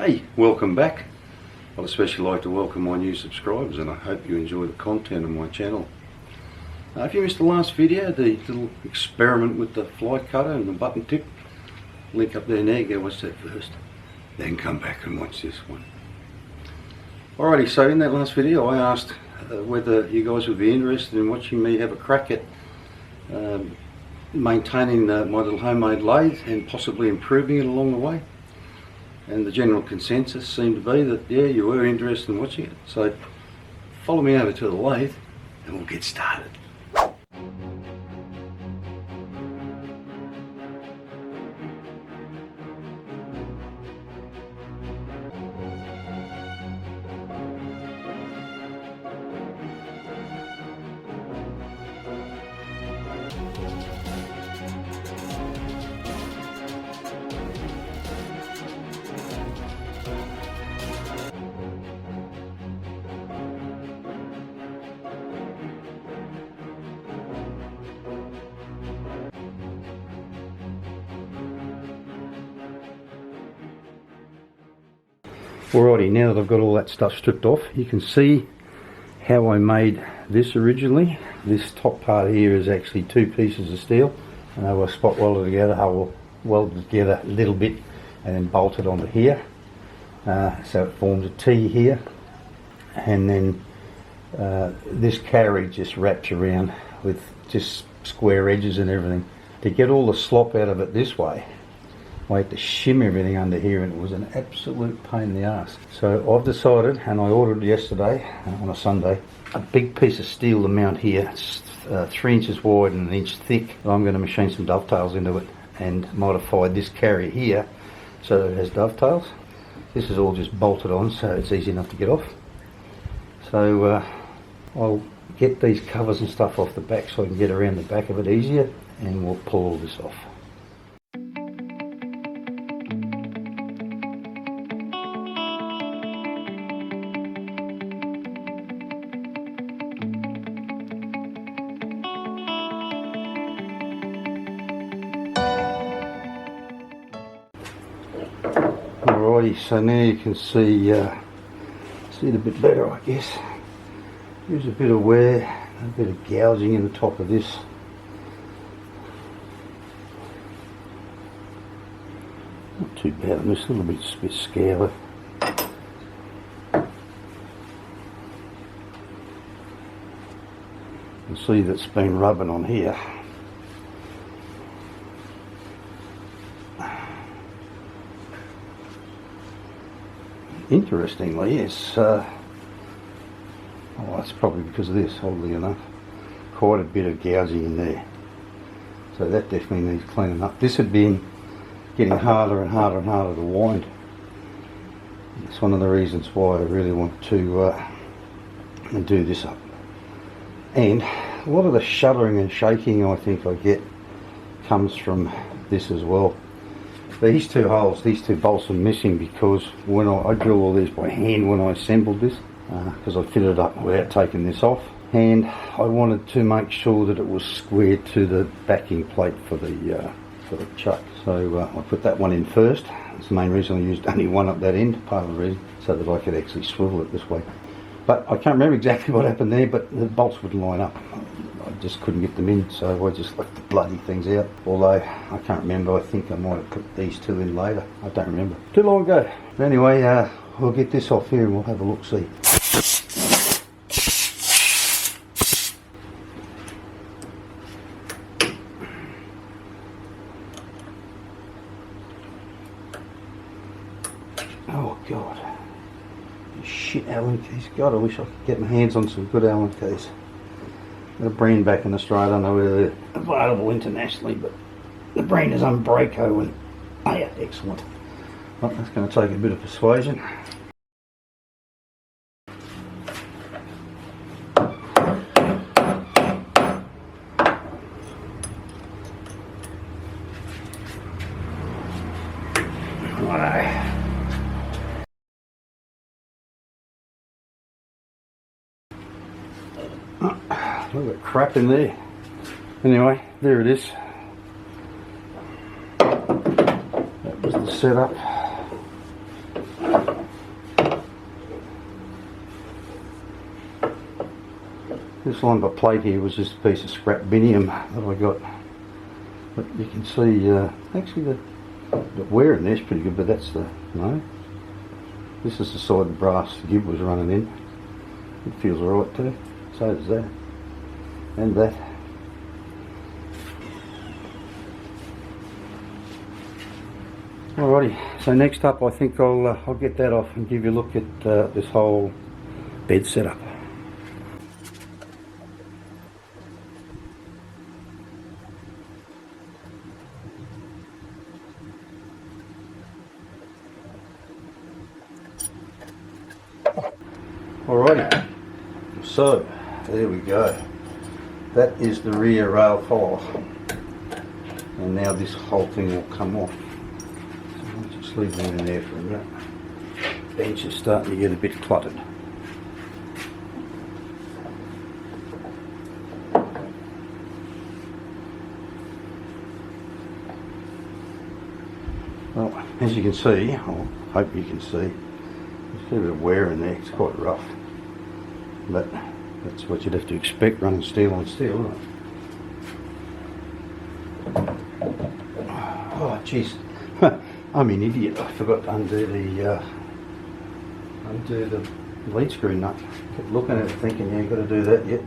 Hey, welcome back. I'd especially like to welcome my new subscribers, and I hope you enjoy the content on my channel. If you missed the last video, the little experiment with the fly cutter and the button tip, link up there now, go watch that first, then come back and watch this one. Alrighty, so in that last video I asked whether you guys would be interested in watching me have a crack at maintaining my little homemade lathe and possibly improving it along the way. And the general consensus seemed to be that, yeah, you were interested in watching it. So follow me over to the lathe and we'll get started. Alrighty, now that I've got all that stuff stripped off, you can see how I made this originally. This top part here is actually two pieces of steel, and I will spot welded together. I will weld it together a little bit and then bolt it onto here, so it forms a T here, and then this carry just wraps around with just square edges and everything. To get all the slop out of it this way, I had to shim everything under here, and it was an absolute pain in the ass. So I've decided, and I ordered yesterday on a Sunday, a big piece of steel to mount here. It's 3 inches wide and 1 inch thick. I'm going to machine some dovetails into it and modify this carrier here so that it has dovetails. This is all just bolted on, so it's easy enough to get off. So I'll get these covers and stuff off the back so I can get around the back of it easier, and we'll pull all this off. Alrighty, so now you can see it a bit better, I guess. There's a bit of wear, a bit of gouging in the top of this. Not too bad on this, a little bit scaly. You can see that's been rubbing on here. Interestingly, it's it's probably because of this, oddly enough, quite a bit of gouging in there, so that definitely needs cleaning up. This had been getting harder and harder and harder to wind. It's one of the reasons why I really want to do this up. And a lot of the shuddering and shaking I think I get comes from this as well. These two holes, these two bolts are missing because when I drill all these by hand when I assembled this, because I fitted it up without taking this off, and I wanted to make sure that it was squared to the backing plate for the chuck. So I put that one in first. That's the main reason I used only one up that end, part of the reason, so that I could actually swivel it this way. But I can't remember exactly what happened there, but the bolts wouldn't line up. I just couldn't get them in, so I just left the bloody things out. Although, I can't remember, I think I might have put these two in later. I don't remember. Too long ago. But anyway, we'll get this off here and we'll have a look-see. Oh God. Shit, Allen keys. God, I wish I could get my hands on some good Allen keys. Got a brand back in Australia, I don't know whether they're available internationally, but the brand is Unbreako, and yeah, excellent. Well, that's going to take a bit of persuasion. A little bit of crap in there. Anyway, there it is. That was the setup. This lumber plate here was just a piece of scrap binium that I got. But you can see, actually the wear in there's pretty good, but that's the, no. This is the side the brass gib was running in. It feels alright too. So does that. And that. Alrighty, so next up I think I'll get that off and give you a look at this whole bed setup. Alrighty, so there we go. That is the rear rail follower, and now this whole thing will come off. So I'll just leave them in there for a minute. Bench is starting to get a bit cluttered. Well, as you can see, I hope you can see, there's a bit of wear in there. It's quite rough, but that's what you'd have to expect running steel on steel, isn't it? Oh jeez, I'm an idiot. I forgot to undo the lead screw nut. Kept looking at it thinking, yeah, you've got to do that yet.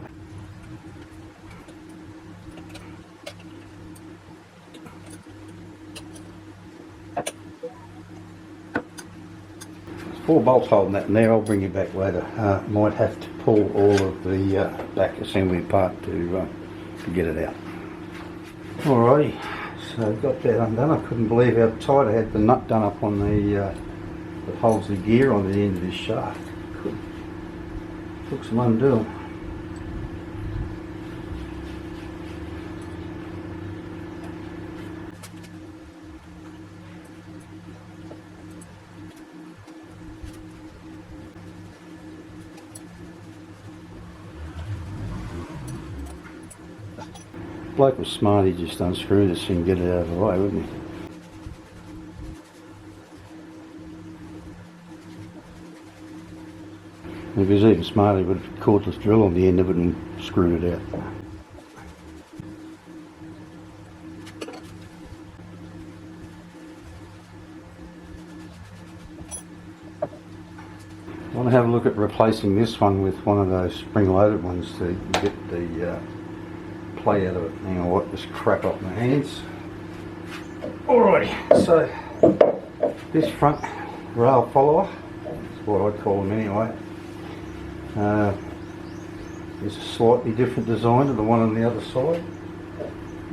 There's 4 bolts holding that in there. I'll bring you back later. Might have to pull all of the back assembly apart to get it out. Alrighty, so got that undone. I couldn't believe how tight I had the nut done up on the that holds the gear on the end of this shaft. Took some undoing. Bloke was smart, he just unscrewed this and get it out of the way, wouldn't he? If he was even smarter, he would have cordless drill on the end of it and screwed it out. I want to have a look at replacing this one with one of those spring-loaded ones to get the play out of it. Hang on, wipe this crap off my hands. Alrighty, so this front rail follower, that's what I'd call them anyway, is a slightly different design to the one on the other side.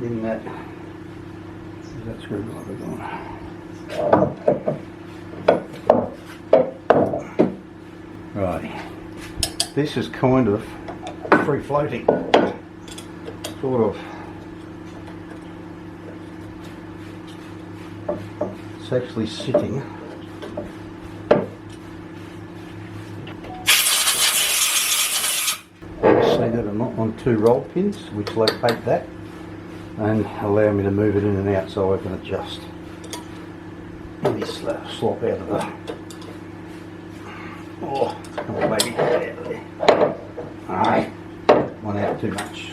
In that, is that screwdriver gone? Right, this is kind of free floating, sort of. It's actually sitting see that I'm not on 2 roll pins which locate that and allow me to move it in and out so I can adjust any slop out of the come on baby, get out of there. Alright, one out too much.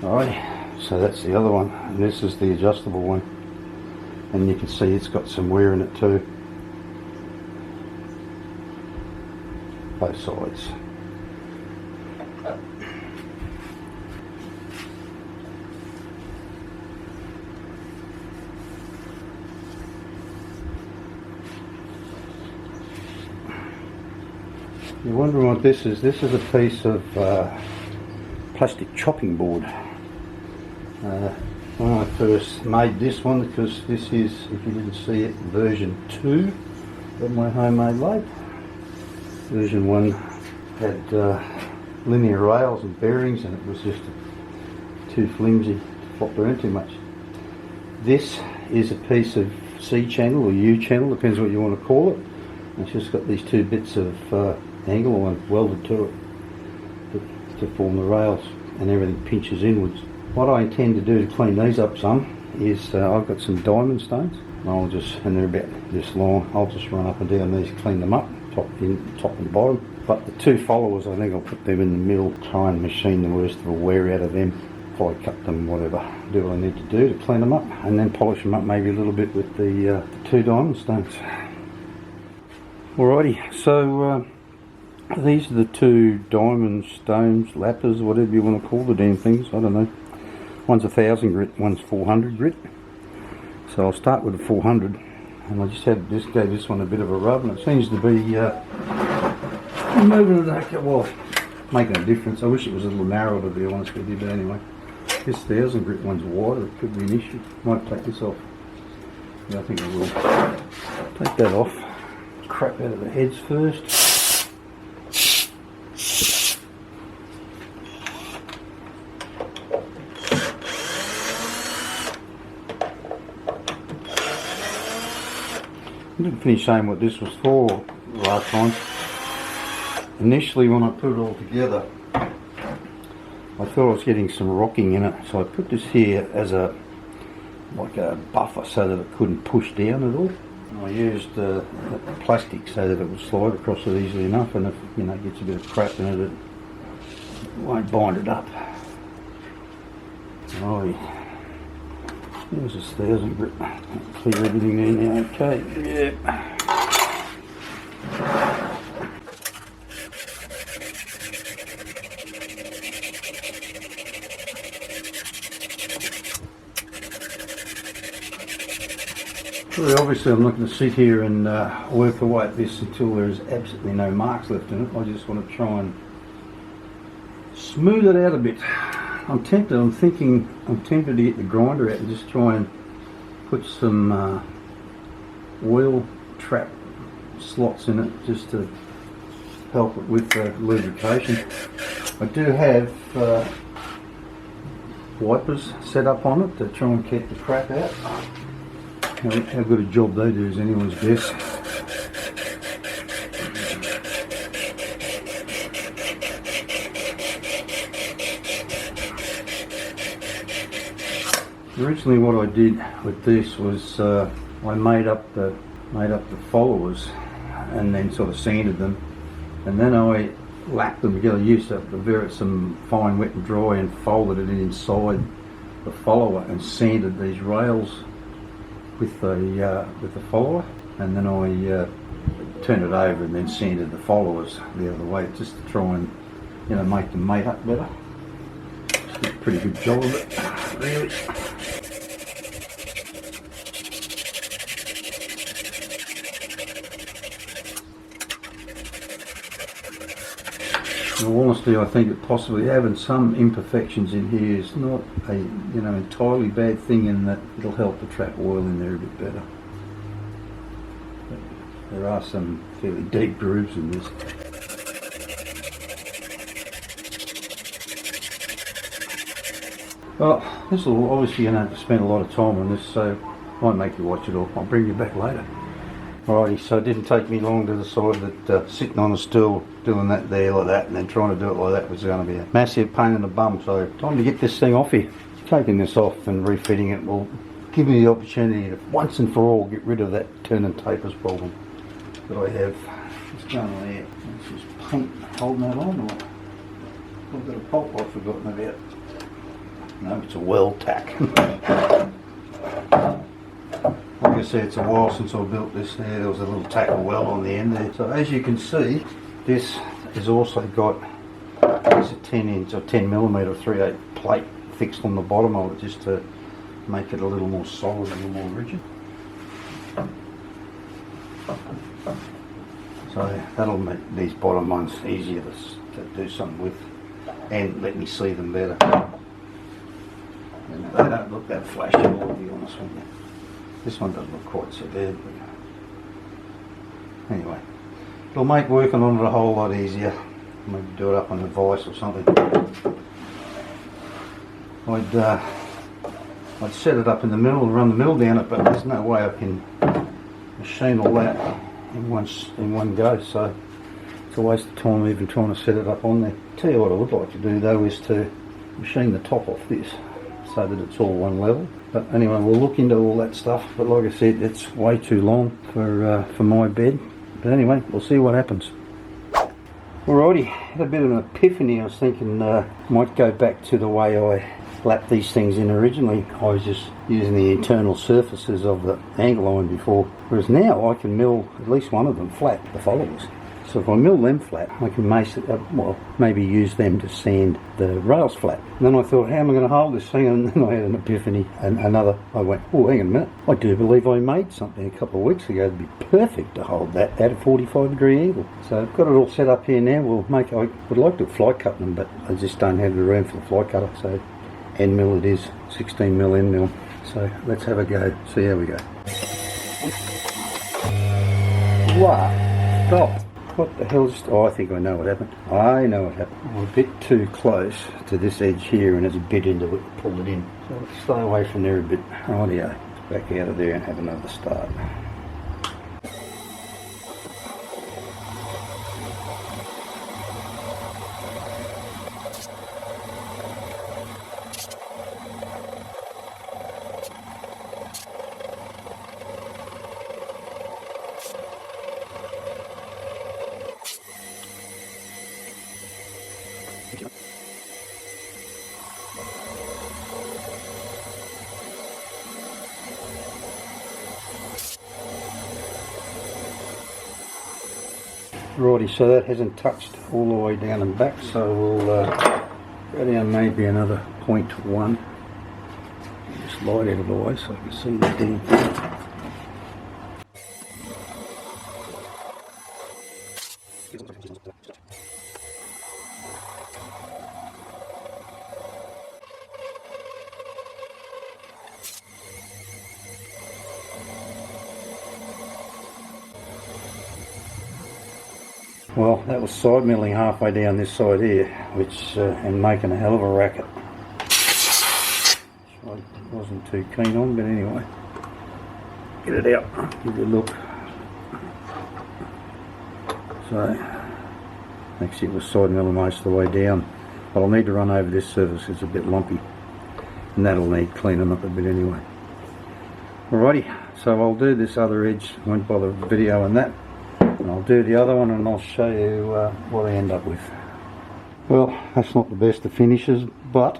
Alright, so that's the other one, and this is the adjustable one, and you can see it's got some wear in it too, both sides. You're wondering what this is? This is a piece of plastic chopping board. When I first made this one, because this is, if you didn't see it, version 2 of my homemade lathe. Version 1 had linear rails and bearings, and it was just too flimsy to flop around too much. This is a piece of C channel or U channel, depends what you want to call it. It's just got these 2 bits of angle line welded to it to form the rails, and everything pinches inwards. What I intend to do to clean these up some is I've got some diamond stones. And they're about this long. I'll just run up and down these, clean them up, top and bottom. But the two followers, I think I'll put them in the middle, try and machine the worst of the wear out of them. Probably cut them, whatever, do what I need to do to clean them up, and then polish them up maybe a little bit with the two diamond stones. Alrighty, so these are the two diamond stones, lappers, whatever you want to call the damn things, I don't know. One's 1000 grit, one's 400 grit. So I'll start with the 400, and I just gave this one a bit of a rub, and it seems to be moving it, well, making a difference. I wish it was a little narrower, to be honest with you, but anyway. This 1000 grit one's wider, it could be an issue. Might take this off. Yeah, I think I will. Take that off. Crap out of the heads first. I didn't finish saying what this was for last time. Initially, when I put it all together, I thought I was getting some rocking in it, so I put this here as like a buffer so that it couldn't push down at all. And I used plastic so that it would slide across it easily enough, and if it gets a bit of crap in it, it won't bind it up. Right, there's this 1000 grit. Clear everything in now. Okay, yeah. Well, obviously I'm not going to sit here and work away at this until there's absolutely no marks left in it. I just want to try and smooth it out a bit. I'm tempted to get the grinder out and just try and put some oil trap slots in it just to help it with lubrication. I do have wipers set up on it to try and keep the crap out. How good a job they do is anyone's guess. Originally what I did with this was I made up the followers and then sort of sanded them, and then I lapped them together, used some fine wet and dry and folded it inside the follower and sanded these rails with the follower, and then I turned it over and then sanded the followers the other way just to try and make them mate up better. Just did a pretty good job of it, really. In all honesty, I think that possibly having some imperfections in here is not a entirely bad thing, in that it'll help the trap oil in there a bit better. But there are some fairly deep grooves in this. Well, this will obviously going to have to spend a lot of time on this, so I won't make you watch it all. I'll bring you back later. Alrighty, so it didn't take me long to decide that sitting on a stool, doing that there like that, and then trying to do it like that was going to be a massive pain in the bum. So time to get this thing off here. Taking this off and refitting it will give me the opportunity to once and for all get rid of that turn and tapers problem that I have. What's going on there? It's just paint holding that on, or I've got a pulp I've forgotten about. No, it's a weld tack. Like I said, it's a while since I built this there. There was a little tack of weld on the end there. So as you can see, this has also got a 10-inch or 10mm 3/8 plate fixed on the bottom of it, just to make it a little more solid, a little more rigid. So that'll make these bottom ones easier to do something with, and let me see them better. And they don't look that flashy, to be honest with you. This one doesn't look quite so bad, but anyway, it'll make working on it a whole lot easier. Maybe do it up on a vise or something. I'd set it up in the middle and run the mill down it, but there's no way I can machine all that in one go, so it's a waste of time even trying to set it up on there. Tell you what I would like to do though is to machine the top off this, so that it's all one level. But anyway, we'll look into all that stuff. But like I said, it's way too long for my bed. But anyway, we'll see what happens. Alrighty, had a bit of an epiphany. I was thinking might go back to the way I lapped these things in originally. I was just using the internal surfaces of the angle iron before, whereas now I can mill at least one of them flat, the followers. So if I mill them flat, I can mace it up, well, maybe use them to sand the rails flat. And then I thought, how am I going to hold this thing? And then I had an epiphany, and I went, oh, hang on a minute, I do believe I made something a couple of weeks ago that'd be perfect to hold that at a 45-degree angle. So I've got it all set up here now. I would like to fly cut them, but I just don't have the room for the fly cutter, so end mill it is, 16mm end mill. So let's have a go, see how we go. Wow, stop. What the hell just... Oh, I think I know what happened. I know what happened. I'm a bit too close to this edge here and there's a bit into it, pull it in. So let's stay away from there a bit. Rightio, back out of there and have another start. Righty, so that hasn't touched all the way down and back, so we'll go down maybe another 0.1. Just light out of the way so I can see the damn thing. Well, that was side milling halfway down this side here, which and making a hell of a racket. Which I wasn't too keen on, but anyway, get it out, give it a look. So, actually it was side milling most of the way down, but I'll need to run over this surface, it's a bit lumpy, and that'll need cleaning up a bit anyway. Alrighty, so I'll do this other edge, won't bother videoing that. And I'll do the other one and I'll show you what I end up with. Well, that's not the best of finishes, but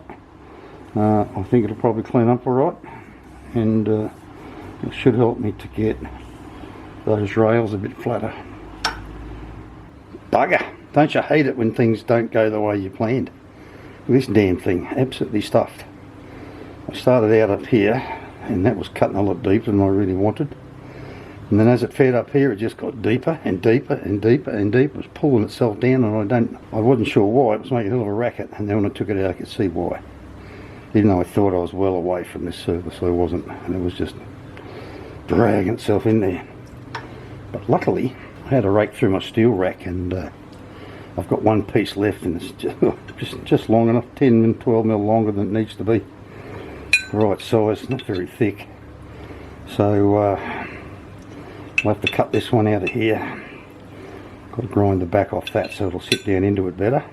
I think it'll probably clean up alright, and it should help me to get those rails a bit flatter. Bugger! Don't you hate it when things don't go the way you planned? This damn thing, absolutely stuffed. I started out up here and that was cutting a lot deeper than I really wanted. And then as it fed up here, it just got deeper and deeper and deeper and deeper. It was pulling itself down, and I wasn't sure why. It was making a hell of a racket, and then when I took it out, I could see why. Even though I thought I was well away from this surface, I wasn't, and it was just dragging itself in there. But luckily, I had to rake through my steel rack, and I've got one piece left, and it's just long enough, 10 and 12mm longer than it needs to be. The right size, not very thick. So, I'll have to cut this one out of here. Got to grind the back off that so it'll sit down into it better.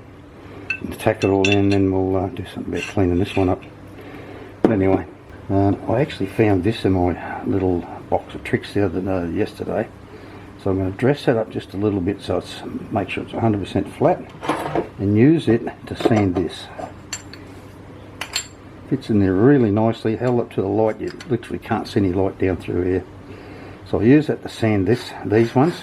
And tack it all in, then we'll do something about cleaning this one up. But anyway, I actually found this in my little box of tricks yesterday. So I'm going to dress that up just a little bit so it's make sure it's 100% flat, and use it to sand this. Fits in there really nicely, held up to the light. You literally can't see any light down through here. So I'll use that to sand these ones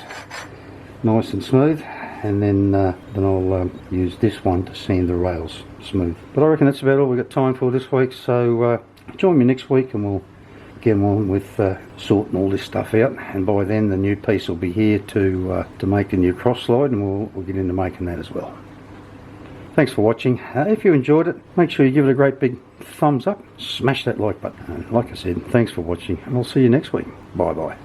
nice and smooth, and then I'll use this one to sand the rails smooth. But I reckon that's about all we've got time for this week, so join me next week and we'll get on with sorting all this stuff out, and by then the new piece will be here to make a new cross slide, and we'll get into making that as well. Thanks for watching. If you enjoyed it, make sure you give it a great big thumbs up, smash that like button. Like I said, thanks for watching, and I'll see you next week. Bye bye.